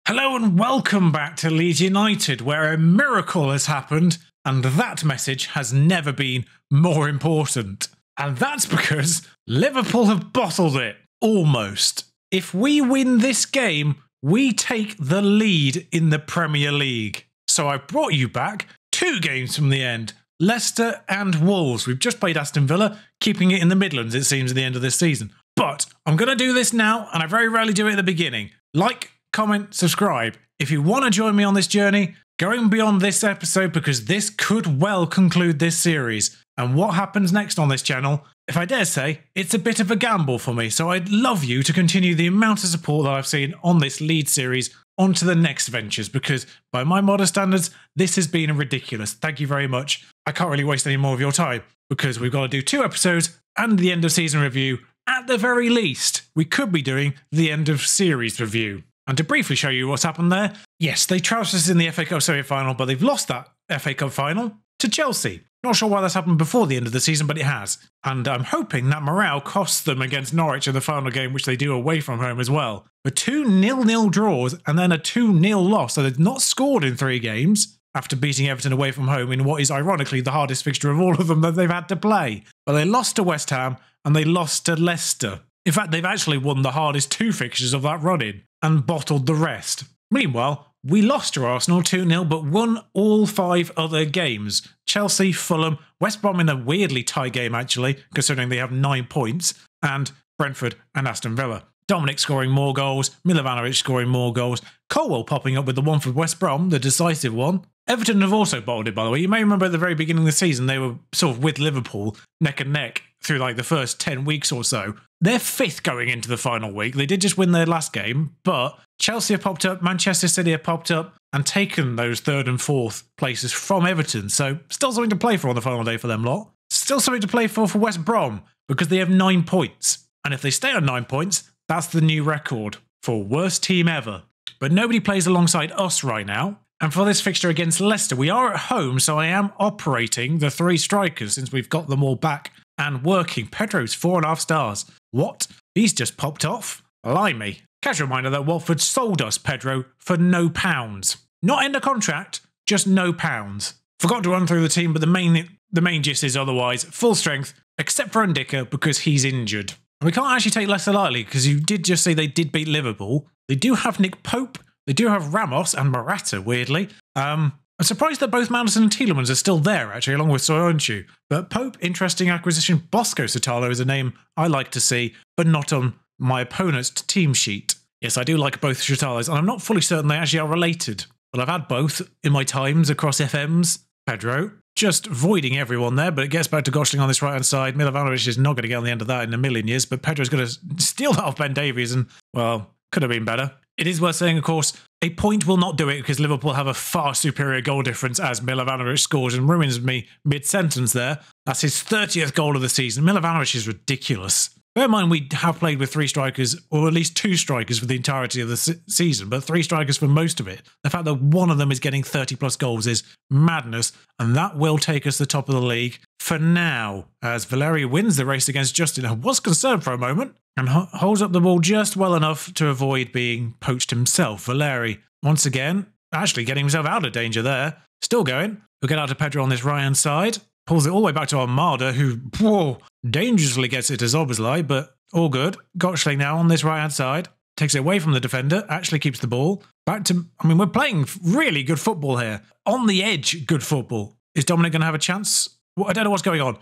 Hello and welcome back to Leeds United, where a miracle has happened, and that message has never been more important. And that's because Liverpool have bottled it. Almost. If we win this game, we take the lead in the Premier League. So I brought you back 2 games from the end. Leicester and Wolves. We've just played Aston Villa, keeping it in the Midlands, it seems, at the end of this season. But I'm going to do this now, and I very rarely do it at the beginning. Like, comment, subscribe. If you want to join me on this journey, going beyond this episode, because this could well conclude this series. And what happens next on this channel, if I dare say, it's a bit of a gamble for me. So I'd love you to continue the amount of support that I've seen on this Leeds series onto the next ventures, because by my modern standards, this has been ridiculous. Thank you very much. I can't really waste any more of your time, because we've got to do 2 episodes and the end of season review. At the very least, we could be doing the end of series review. And to briefly show you what's happened there, yes, they trounced us in the FA Cup semi-final, but they've lost that FA Cup final to Chelsea. Not sure why that's happened before the end of the season, but it has. And I'm hoping that morale costs them against Norwich in the final game, which they do away from home as well. But 2 0-0 draws and then a 2-0 loss. So they've not scored in 3 games after beating Everton away from home in what is ironically the hardest fixture of all of them that they've had to play. But they lost to West Ham and they lost to Leicester. In fact, they've actually won the hardest 2 fixtures of that run-in and bottled the rest. Meanwhile, we lost to Arsenal 2-0 but won all 5 other games. Chelsea, Fulham, West Brom in a weirdly tight game actually, considering they have 9 points, and Brentford and Aston Villa. Dominic scoring more goals, Milivanovic scoring more goals, Colwell popping up with the one for West Brom, the decisive one. Everton have also bottled it, by the way. You may remember at the very beginning of the season, they were sort of with Liverpool, neck and neck, through like the first 10 weeks or so. They're 5th going into the final week. They did just win their last game, but Chelsea have popped up, Manchester City have popped up, and taken those 3rd and 4th places from Everton. So still something to play for on the final day for them lot. Still something to play for West Brom, because they have 9 points. And if they stay on 9 points, that's the new record for worst team ever. But nobody plays alongside us right now. And for this fixture against Leicester, we are at home, so I am operating the 3 strikers since we've got them all back and working. Pedro's 4.5 stars. What? He's just popped off? Blimey. Casual reminder that Watford sold us Pedro for no pounds. Not in the contract, just no pounds. Forgot to run through the team, but the main gist is otherwise full strength, except for Ndicka because he's injured. And we can't actually take Leicester lightly, because you did just say they did beat Liverpool. They do have Nick Pope. They do have Ramos and Morata, weirdly. I'm surprised that both Madison and Tielemans are still there, actually, along with Soyuncu. But Pope, interesting acquisition. Bosco Sotalo is a name I like to see, but not on my opponent's team sheet. Yes, I do like both Sotalos, and I'm not fully certain they actually are related. But I've had both in my times across FMs. Pedro, just voiding everyone there, but it gets back to Gosling on this right-hand side. Milivanovic is not going to get on the end of that in a million years, but Pedro's going to steal that off Ben Davies, and, well, could have been better. It is worth saying, of course, a point will not do it because Liverpool have a far superior goal difference as Milivanovic scores and ruins me mid-sentence there. That's his 30th goal of the season. Milivanovic is ridiculous. Bear in mind, we have played with 3 strikers, or at least 2 strikers for the entirety of the season, but 3 strikers for most of it. The fact that one of them is getting 30-plus goals is madness, and that will take us to the top of the league for now, as Valeri wins the race against Justin. I was concerned for a moment, and holds up the ball just well enough to avoid being poached himself. Valeri, once again, actually getting himself out of danger there. Still going. We'll get out to Pedro on this right-hand side. Pulls it all the way back to Armada, who, whoa, dangerously gets it to Zoboszlai, but all good. Gotchling now on this right-hand side. Takes it away from the defender, actually keeps the ball. Back to, I mean, we're playing really good football here. On the edge, good football. Is Dominic going to have a chance? Well, I don't know what's going on.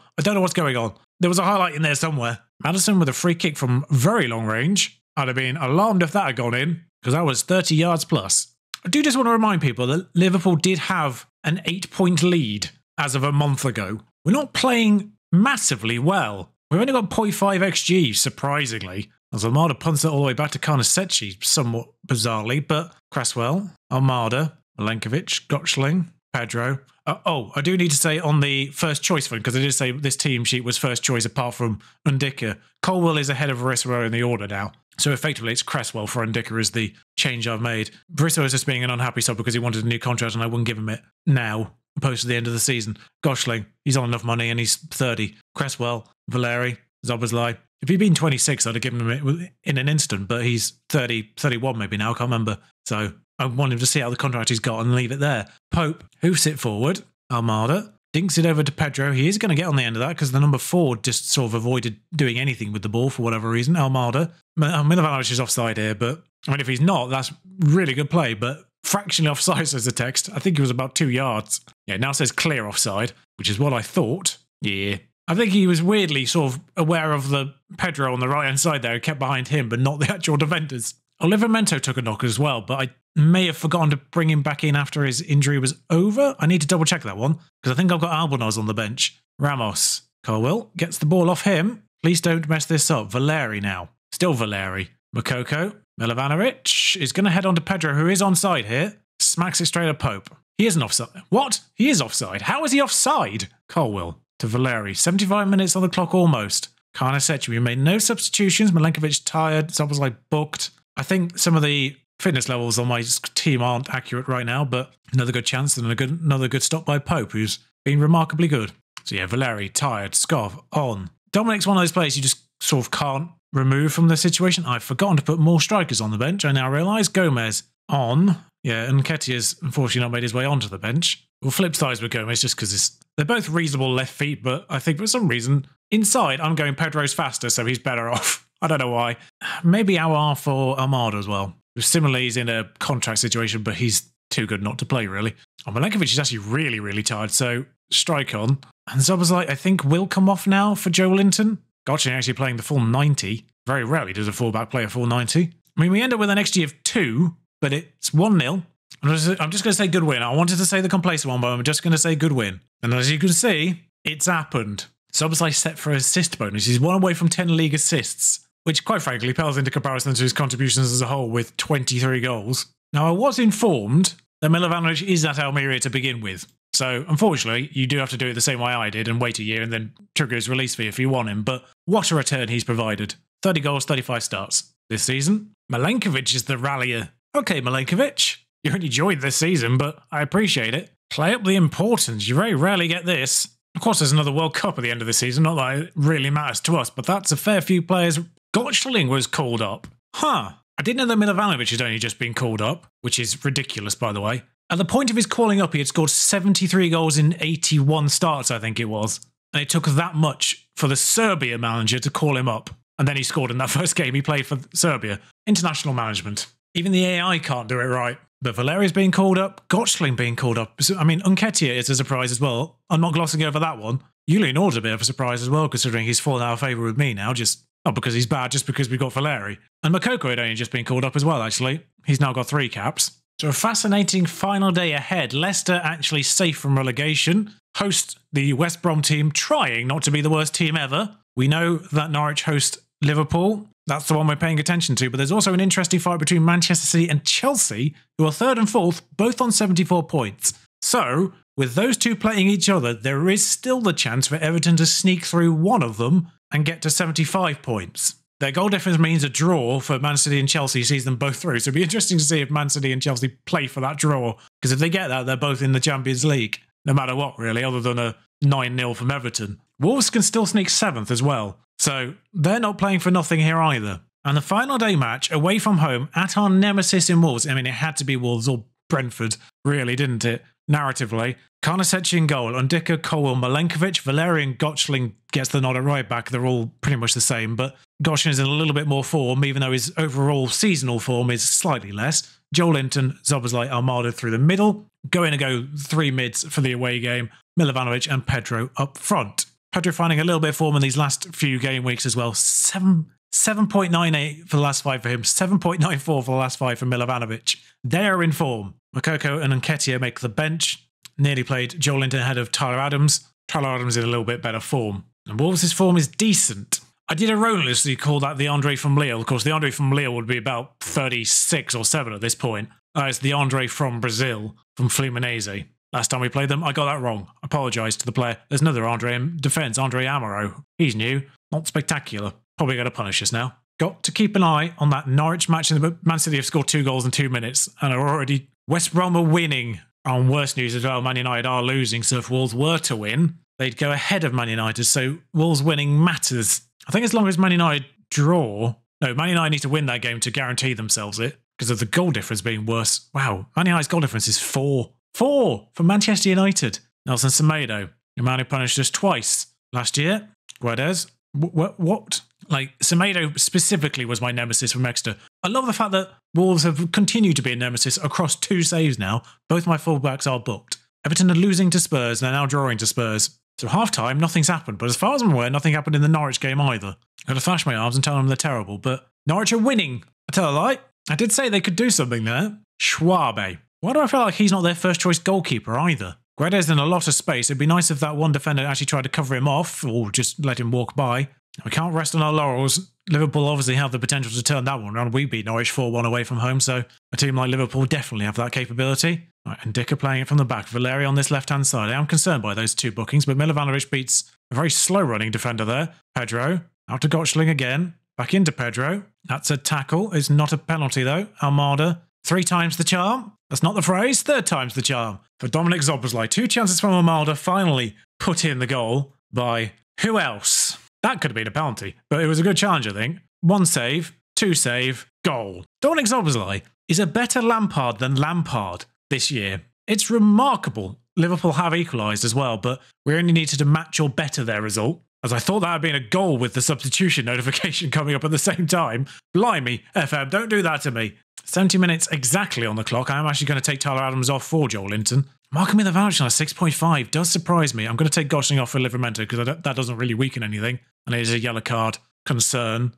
There was a highlight in there somewhere. Maddison with a free kick from very long range. I'd have been alarmed if that had gone in, because that was 30 yards plus. I do just want to remind people that Liverpool did have an 8-point lead as of a month ago. We're not playing massively well. We've only got 0.5 XG, surprisingly. As Armada punts it all the way back to Karnasecki, somewhat bizarrely, but Cresswell, Armada, Milenkovic, Gotchling, Pedro. I do need to say on the first choice one, because I did say this team sheet was first choice apart from Ndicka. Colwell is ahead of Verisero in the order now. So effectively it's Cresswell for Ndicka is the change I've made. Verisero is just being an unhappy sub because he wanted a new contract and I wouldn't give him it now, opposed to the end of the season. Gosling, he's on enough money and he's 30. Cresswell, Valeri, Zoboszlai. If he'd been 26, I'd have given him it in an instant, but he's 30, 31 maybe now, I can't remember. So I want him to see out the contract he's got and leave it there. Pope hoofs it forward. Almada dinks it over to Pedro. He is going to get on the end of that because the number 4 just sort of avoided doing anything with the ball for whatever reason. Almada. Milovanovic is offside here, but I mean, if he's not, that's really good play, but fractionally offside says the text. I think it was about 2 yards. Yeah, it now says clear offside, which is what I thought. Yeah. I think he was weirdly sort of aware of the Pedro on the right-hand side there, kept behind him, but not the actual defenders. Livramento took a knock as well, but I may have forgotten to bring him back in after his injury was over. I need to double check that one, because I think I've got Albonoz on the bench. Ramos. Colwell gets the ball off him. Please don't mess this up. Valeri now. Still Valeri. Makoko. Milovanovic is going to head on to Pedro, who is onside here. Smacks it straight at Pope. He isn't offside. What? He is offside. How is he offside? Colwell to Valeri. 75 minutes on the clock almost. Karnasechi, we made no substitutions. Milenkovic tired. Szoboszlai booked. I think some of the fitness levels on my team aren't accurate right now, but another good chance and another good stop by Pope, who's been remarkably good. So yeah, Valeri, tired, Skov, on. Dominic's one of those players you just sort of can't remove from the situation. I've forgotten to put more strikers on the bench. I now realise. Gomez, on. Yeah, and Nketiah's unfortunately not made his way onto the bench. We'll flip sides with Gomez just because they're both reasonable left feet, but I think for some reason, inside, I'm going Pedro's faster, so he's better off. I don't know why. Maybe Awar for Almada as well. Similarly, he's in a contract situation, but he's too good not to play, really. Milenkovic is actually really, really tired, so strike on. And Szoboszlai, I think, will come off now for Joe Linton. Gotcha actually playing the full 90. Very rarely does a fullback play a full 90. I mean, we end up with an XG of 2, but it's 1-0. I'm just going to say good win. I wanted to say the complacent one, but I'm just going to say good win. And as you can see, it's happened. Szoboszlai set for assist bonus. He's 1 away from 10 league assists, which quite frankly pales into comparison to his contributions as a whole with 23 goals. Now, I was informed that Milovanovic is at Almeria to begin with. So, unfortunately, you do have to do it the same way I did and wait a year and then trigger his release fee if you want him. But what a return he's provided. 30 goals, 35 starts this season. Milenkovic is the rallier. Okay, Milenkovic, you only joined this season, but I appreciate it. Play up the importance. You very rarely get this. Of course, there's another World Cup at the end of the season. Not that it really matters to us, but that's a fair few players. Gottschling was called up. Huh. I didn't know that Milovanovic had only just been called up, which is ridiculous, by the way. At the point of his calling up, he had scored 73 goals in 81 starts, I think it was. And it took that much for the Serbia manager to call him up. And then he scored in that first game he played for Serbia. International management. Even the AI can't do it right. But Valeria's being called up, Gottschling being called up. I mean, Nketiah is a surprise as well. I'm not glossing over that one. Julian Nord's a bit of a surprise as well, considering he's fallen out of favour with me now. Just not because he's bad, just because we got Valeri. And Makoko had only just been called up as well, actually. He's now got 3 caps. So a fascinating final day ahead. Leicester actually safe from relegation. Host the West Brom team, trying not to be the worst team ever. We know that Norwich host Liverpool. That's the one we're paying attention to. But there's also an interesting fight between Manchester City and Chelsea, who are 3rd and 4th, both on 74 points. So, with those two playing each other, there is still the chance for Everton to sneak through one of them and get to 75 points. Their goal difference means a draw for Man City and Chelsea sees them both through. So it'll be interesting to see if Man City and Chelsea play for that draw. Because if they get that, they're both in the Champions League. No matter what, really, other than a 9-0 from Everton. Wolves can still sneak 7th as well. So they're not playing for nothing here either. And the final day match, away from home, at our nemesis in Wolves. I mean, it had to be Wolves or Brentford, really, didn't it? Narratively. Karnasechi in goal, Undika, Colwell, Milenkovic, Valerian, Gottschling gets the nod at right back. They're all pretty much the same, but Gottschling is in a little bit more form, even though his overall seasonal form is slightly less. Joel Linton, Szoboszlai, Almada through the middle. Going to go 3 mids for the away game. Milovanovic and Pedro up front. Pedro finding a little bit of form in these last few game weeks as well. 7.98 for the last 5 for him. 7.94 for the last 5 for Milovanovic. They are in form. Makoko and Nketiah make the bench. Nearly played Joel Linton ahead of Tyler Adams. Tyler Adams in a little bit better form. And Wolves' form is decent. I did erroneously call that the Andre from Lille. Of course, the Andre from Lille would be about 36 or 7 at this point. It's the Andre from Brazil, from Fluminense. Last time we played them, I got that wrong. Apologise to the player. There's another Andre in defence, Andre Amaro. He's new. Not spectacular. Probably going to punish us now. Got to keep an eye on that Norwich match. Man City have scored 2 goals in 2 minutes and are already... West Brom are winning. On worse news as well, Man United are losing, so if Wolves were to win, they'd go ahead of Man United, so Wolves winning matters. I think as long as Man United draw... No, Man United need to win that game to guarantee themselves it. because of the goal difference being worse. Wow, Man United's goal difference is 4. 4 for Manchester United. Nelson Semedo, the man who punished us twice last year. Guedes. What? Like, Semedo specifically was my nemesis from Exeter. I love the fact that Wolves have continued to be a nemesis across 2 saves now. Both my fullbacks are booked. Everton are losing to Spurs, and they're now drawing to Spurs. So half-time, nothing's happened. But as far as I'm aware, nothing happened in the Norwich game either. I've got to flash my arms and tell them they're terrible, but Norwich are winning. I tell a lie. I did say they could do something there. Schwabe. Why do I feel like he's not their first-choice goalkeeper either? Guedes in a lot of space. It'd be nice if that one defender actually tried to cover him off or just let him walk by. We can't rest on our laurels. Liverpool obviously have the potential to turn that one around. We beat Norwich 4-1 away from home, so a team like Liverpool definitely have that capability. Right, and Dicker playing it from the back. Valeri on this left-hand side. I am concerned by those 2 bookings, but Milovanovic beats a very slow-running defender there. Pedro, out to Gottschling again. Back into Pedro. That's a tackle. It's not a penalty, though. Almada, 3 times the charm. That's not the phrase. 3rd time's the charm. For Dominic Szoboszlai, 2 chances from Almada, finally put in the goal by who else? That could have been a penalty, but it was a good challenge, I think. 1 save, 2 save, goal. Dominic Szoboszlai is a better Lampard than Lampard this year. It's remarkable. Liverpool have equalised as well, but we only needed to match or better their result, as I thought that had been a goal with the substitution notification coming up at the same time. Blimey, FM, don't do that to me. 70 minutes exactly on the clock. I am actually going to take Tyler Adams off for Joel Linton. Marking me the voucher on a 6.5 does surprise me. I'm going to take Gottschling off for Livramento because that doesn't really weaken anything. And it is a yellow card concern.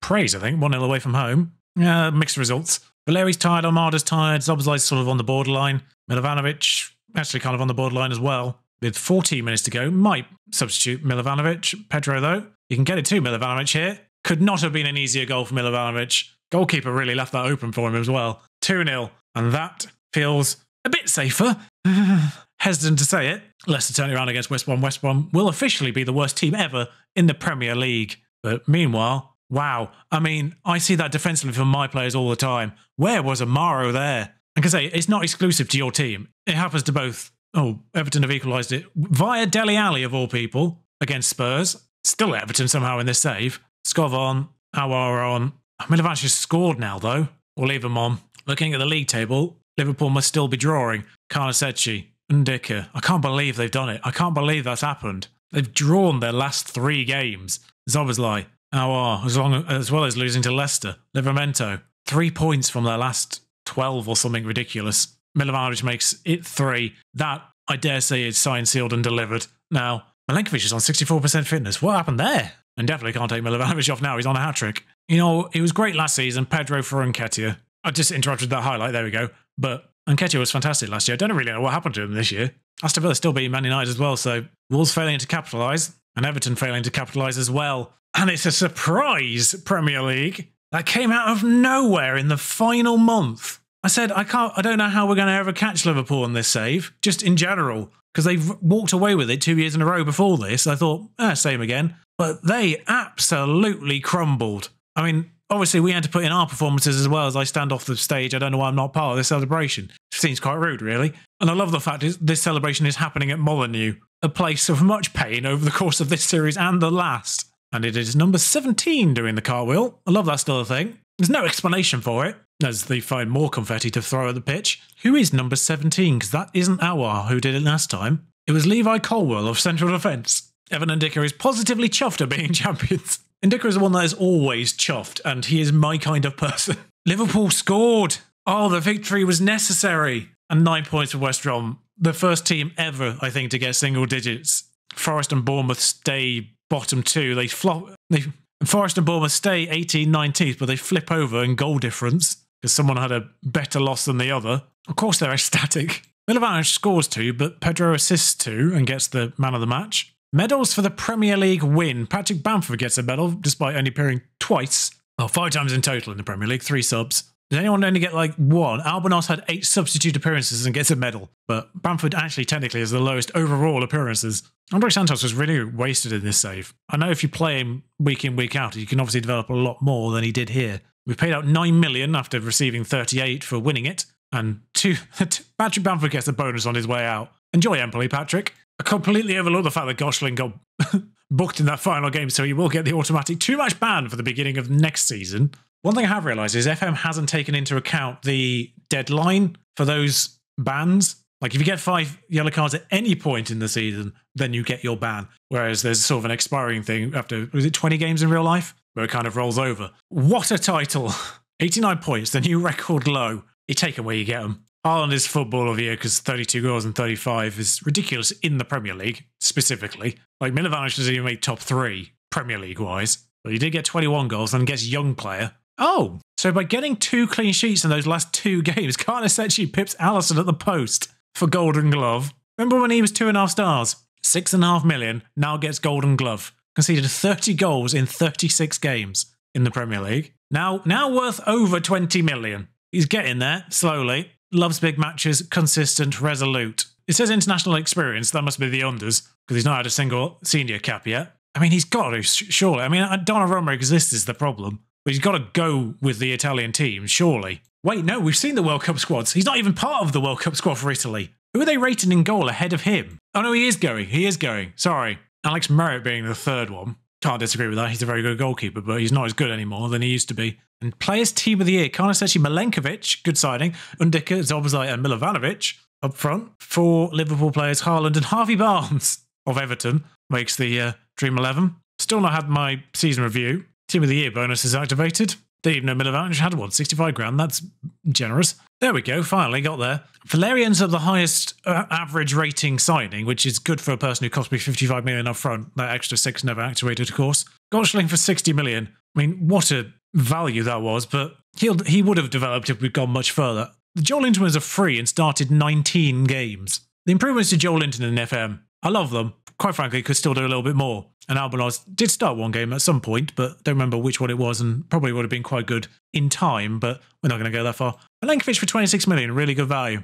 Praise, I think. 1-0 away from home. Mixed results. Valeri's tired, Almada's tired, Szoboszlai's sort of on the borderline. Milovanovic actually kind of on the borderline as well. With 14 minutes to go, might substitute Milovanovic. Pedro, though, you can get it to Milovanovic here. Could not have been an easier goal for Milovanovic. Goalkeeper really left that open for him as well. 2-0. And that feels a bit safer. Hesitant to say it. Leicester turning around against West Brom. West Brom will officially be the worst team ever in the Premier League. But meanwhile, wow. I mean, I see that defensively from my players all the time. Where was Amaro there? I can say it's not exclusive to your team. It happens to both. Oh, Everton have equalised it via Dele Alli of all people against Spurs. Still Everton somehow in this save. Skov on. Awar on. Milovac has scored now, though. We'll leave him on. Looking at the league table, Liverpool must still be drawing. Karnasecki, Ndicka. I can't believe they've done it. I can't believe that's happened. They've drawn their last 3 games. Szoboszlai, Awar, as well as losing to Leicester. Livramento, 3 points from their last 12 or something ridiculous. Milovanovic makes it 3. That, I dare say, is signed, sealed and delivered. Now, Milenkovic is on 64% fitness. What happened there? And definitely can't take Milovanovic off now. He's on a hat-trick. You know, he was great last season. Pedro for Nketiah. I just interrupted that highlight. There we go. But Nketiah was fantastic last year. I don't really know what happened to him this year. Aston Villa still beat Man United as well. So Wolves failing to capitalise and Everton failing to capitalise as well. And it's a surprise Premier League that came out of nowhere in the final month. I said, I don't know how we're going to ever catch Liverpool in this save, just in general, because they've walked away with it 2 years in a row before this. I thought, same again. But they absolutely crumbled. I mean, obviously we had to put in our performances as well as I stand off the stage. I don't know why I'm not part of this celebration. It seems quite rude, really. And I love the fact this celebration is happening at Molineux, a place of much pain over the course of this series and the last. And it is number 17 doing the cartwheel. I love that still a thing. There's no explanation for it, as they find more confetti to throw at the pitch. Who is number 17? Because that isn't Awar who did it last time. It was Levi Colwell of Central Defence. Evan Ndicka is positively chuffed at being champions. Ndicka is the one that is always chuffed, and he is my kind of person. Liverpool scored. Oh, the victory was necessary. And 9 points for West Brom. The first team ever, I think, to get single digits. Forest and Bournemouth stay bottom 2. Forest and Bournemouth stay 18th, 19th, but they flip over in goal difference because someone had a better loss than the other. Of course, they're ecstatic. Milovanovic scores 2, but Pedro assists 2 and gets the man of the match. Medals for the Premier League win. Patrick Bamford gets a medal, despite only appearing twice. Well, 5 times in total in the Premier League, 3 subs. Does anyone only get like 1? Albanos had 8 substitute appearances and gets a medal, but Bamford actually technically has the lowest overall appearances. Andre Santos was really wasted in this save. I know if you play him week in, week out, you can obviously develop a lot more than he did here. We've paid out 9 million after receiving 38 for winning it, and Patrick Bamford gets a bonus on his way out. Enjoy Empoli, Patrick. I completely overlooked the fact that Gottschling got booked in that final game, so he will get the automatic 2-match ban for the beginning of next season. One thing I have realised is FM hasn't taken into account the deadline for those bans. Like if you get 5 yellow cards at any point in the season, then you get your ban. Whereas there's sort of an expiring thing after, was it 20 games in real life? Where it kind of rolls over. What a title. 89 points, the new record low. You take them where you get them. Haaland is football of the year because 32 goals and 35 is ridiculous in the Premier League, specifically. Like Milovan doesn't even make top 3 Premier League-wise. But he did get 21 goals and gets young player. Oh, so by getting 2 clean sheets in those last 2 games, Khan essentially pips Alisson at the post for Golden Glove. Remember when he was 2.5 stars? 6.5 million, now gets Golden Glove. Conceded 30 goals in 36 games in the Premier League. Now worth over 20 million. He's getting there, slowly. Loves big matches, consistent, resolute. It says international experience, that must be the unders, because he's not had a single senior cap yet. I mean, he's got to, surely. I mean, Donnarumma exists is the problem. But he's got to go with the Italian team, surely. Wait, no, we've seen the World Cup squads. He's not even part of the World Cup squad for Italy. Who are they rating in goal ahead of him? Oh, no, he is going. He is going. Sorry. Alex Merritt being the third one. Can't disagree with that. He's a very good goalkeeper, but he's not as good anymore than he used to be. And Players Team of the Year, Karnaseci Milenkovic, good signing. Undika, Zobozlai and Milovanovic up front. 4 Liverpool players, Haaland and Harvey Barnes of Everton, makes the Dream 11. Still not had my season review. Team of the Year bonus is activated. Didn't even know Milovanovic had one, 65 grand. That's generous. There we go, finally got there. Valerian's of the highest average rating signing, which is good for a person who cost me 55 million up front. That extra 6 never activated, of course. Gottschling for 60 million. I mean, what a value that was, but he would have developed if we'd gone much further. Joel Linton was a free and started 19 games. The improvements to Joel Linton in FM, I love them. Quite frankly, could still do a little bit more. And Albanos did start one game at some point, but don't remember which one it was, and probably would have been quite good in time, but we're not going to go that far. Milenkovic for 26 million, really good value.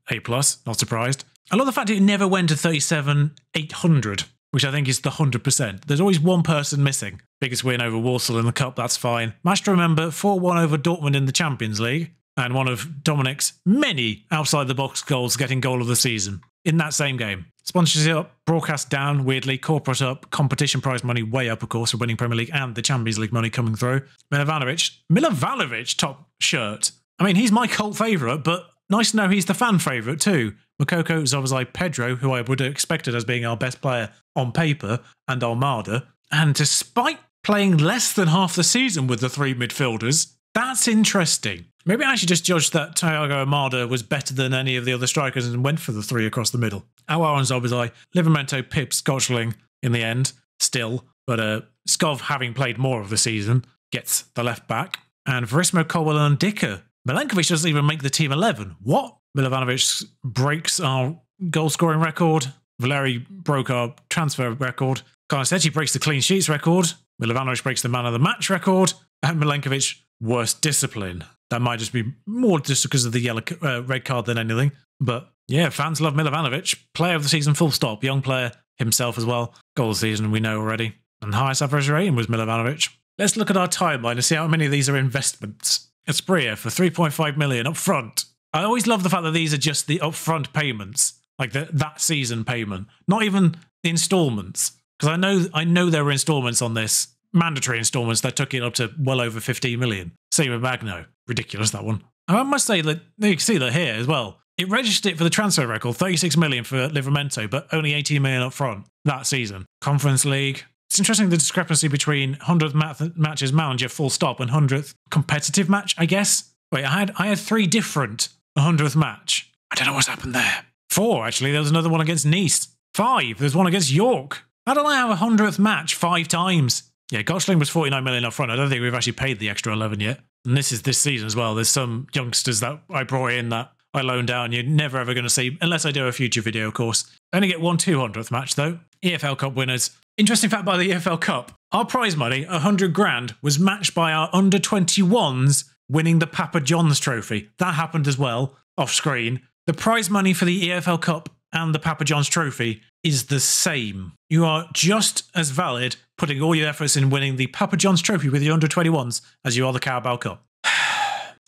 A+, not surprised. I love the fact it never went to 37,800, which I think is the 100%. There's always one person missing. Biggest win over Walsall in the Cup, that's fine. Match to remember, 4-1 over Dortmund in the Champions League, and one of Dominic's many outside-the-box goals getting goal of the season in that same game. Sponsorship up, broadcast down, weirdly, corporate up, competition prize money way up, of course, for winning Premier League and the Champions League money coming through. Milovanovic, top shirt. I mean, he's my cult favourite, but nice to know he's the fan favourite too. Makoko, Zobozlai, Pedro, who I would have expected as being our best player on paper, and Almada. And despite playing less than half the season with the 3 midfielders, that's interesting. Maybe I should just judge that Thiago Almada was better than any of the other strikers and went for the 3 across the middle. Awar and Zobozlai, Livramento pips Gottschling in the end, still. But Skov, having played more of the season, gets the left back. And Verismo, Colwell and Dicker. Milenkovic doesn't even make the team 11. What? Milovanovic breaks our goal-scoring record. Valeri broke our transfer record. Karnaseci breaks the clean sheets record. Milovanovic breaks the man of the match record. And Milenkovic, worst discipline. That might just be more just because of the yellow red card than anything. But yeah, fans love Milovanovic. Player of the season, full stop. Young player himself as well. Goal of the season, we know already. And the highest average rating was Milovanovic. Let's look at our timeline and see how many of these are investments. Espria for 3.5 million up front. I always love the fact that these are just the upfront payments, like that season payment, not even the installments. Because I know there were installments on this, mandatory installments that took it up to well over 15 million. Same with Magno. Ridiculous, that one. I must say that you can see that here as well. It registered it for the transfer record, 36 million for Livramento, but only 18 million up front that season. Conference League. It's interesting the discrepancy between 100th matches manager full stop and 100th competitive match, I guess. Wait, I had 3 different 100th match. I don't know what's happened there. 4, actually. There was another one against Nice. 5. There's one against York. How did I have a 100th match 5 times? Yeah, Gottschling was 49 million up front. I don't think we've actually paid the extra 11 yet. And this is this season as well. There's some youngsters that I brought in that I loaned out and you're never ever going to see, unless I do a future video, of course. I only get 1 200th match, though. EFL Cup winners. Interesting fact about the EFL Cup. Our prize money, 100 grand, was matched by our under-21s winning the Papa John's trophy. That happened as well, off screen. The prize money for the EFL Cup and the Papa John's trophy is the same. You are just as valid putting all your efforts in winning the Papa John's trophy with the under-21s as you are the Carabao Cup.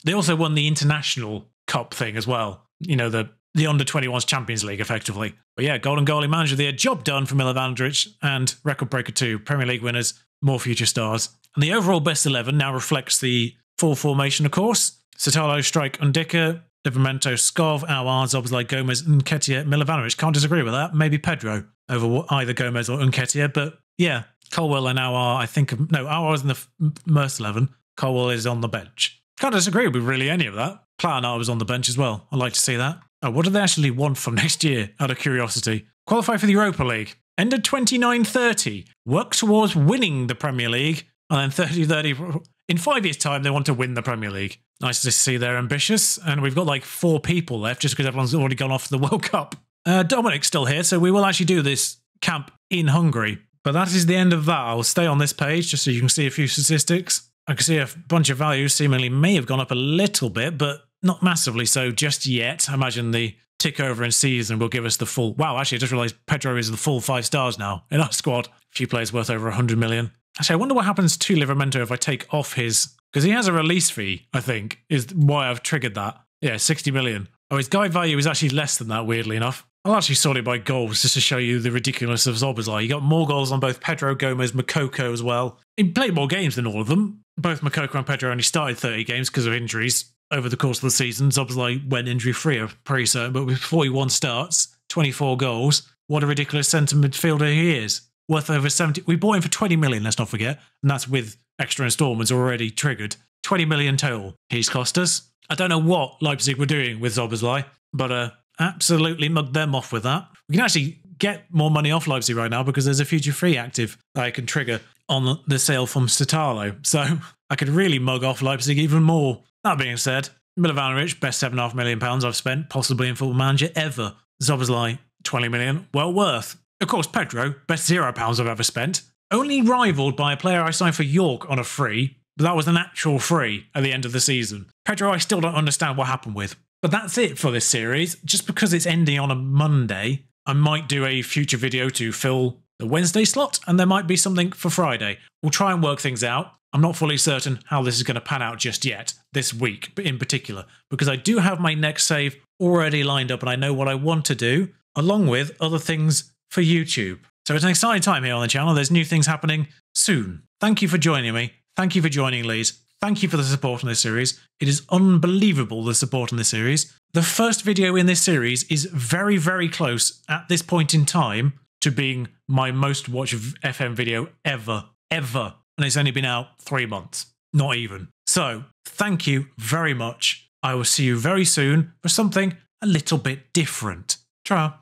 They also won the International Cup thing as well. You know, the under-21s Champions League, effectively. But yeah, Golden Goalie Manager of the Year, job done for Milovanovic, and Record Breaker 2, Premier League winners, more future stars. And the overall best 11 now reflects the Full formation, of course. Sotalo, Strike, Undika, Livramento, Skov, Aouar, Szoboszlai, Gomez, Nketiah, Milovanovic. Can't disagree with that. Maybe Pedro over either Gomez or Nketiah. But yeah, Colwell and Aouar, I think... No, Aouar is in the Merce 11. Colwell is on the bench. Can't disagree with really any of that. Platinat was on the bench as well. I'd like to see that. Oh, what do they actually want from next year, out of curiosity? Qualify for the Europa League. End of 29-30. Work towards winning the Premier League. And then 30-30... In 5 years' time, they want to win the Premier League. Nice to see they're ambitious. And we've got like 4 people left just because everyone's already gone off to the World Cup. Dominic's still here, so we will actually do this camp in Hungary. But that is the end of that. I'll stay on this page just so you can see a few statistics. I can see a bunch of values seemingly may have gone up a little bit, but not massively so just yet. I imagine the tick over in season will give us the full... Wow, actually, I just realised Pedro is the full 5 stars now in our squad. A few players worth over 100 million. Actually, I wonder what happens to Livramento if I take off his... Because he has a release fee, I think, is why I've triggered that. Yeah, 60 million. Oh, his guide value is actually less than that, weirdly enough. I'll actually sort it by goals just to show you the ridiculousness of Szoboszlai. He got more goals on both Pedro, Gomez, Moukoko as well. He played more games than all of them. Both Moukoko and Pedro only started 30 games because of injuries over the course of the season. Szoboszlai went injury-free, I'm pretty certain, but with 41 starts, 24 goals. What a ridiculous centre midfielder he is. Worth over 70. We bought him for 20 million, let's not forget. And that's with extra instalments already triggered. 20 million total he's cost us. I don't know what Leipzig were doing with Szoboszlai, but absolutely mugged them off with that. We can actually get more money off Leipzig right now because there's a future free active that I can trigger on the sale from Sotalo. So I could really mug off Leipzig even more. That being said, Milovanovic, best £7.5 million I've spent, possibly in Football Manager ever. Szoboszlai, 20 million, well worth. Of course, Pedro, best £0 I've ever spent. Only rivaled by a player I signed for York on a free, but that was an actual free at the end of the season. Pedro, I still don't understand what happened with. But that's it for this series. Just because it's ending on a Monday, I might do a future video to fill the Wednesday slot, and there might be something for Friday. We'll try and work things out. I'm not fully certain how this is going to pan out just yet, this week in particular, because I do have my next save already lined up and I know what I want to do, along with other things for YouTube. So it's an exciting time here on the channel. There's new things happening soon. Thank you for joining me. Thank you for joining Leeds. Thank you for the support on this series. It is unbelievable, the support on this series. The first video in this series is very, very close at this point in time to being my most watched FM video ever. And it's only been out 3 months. Not even. So, thank you very much. I will see you very soon for something a little bit different. Ciao.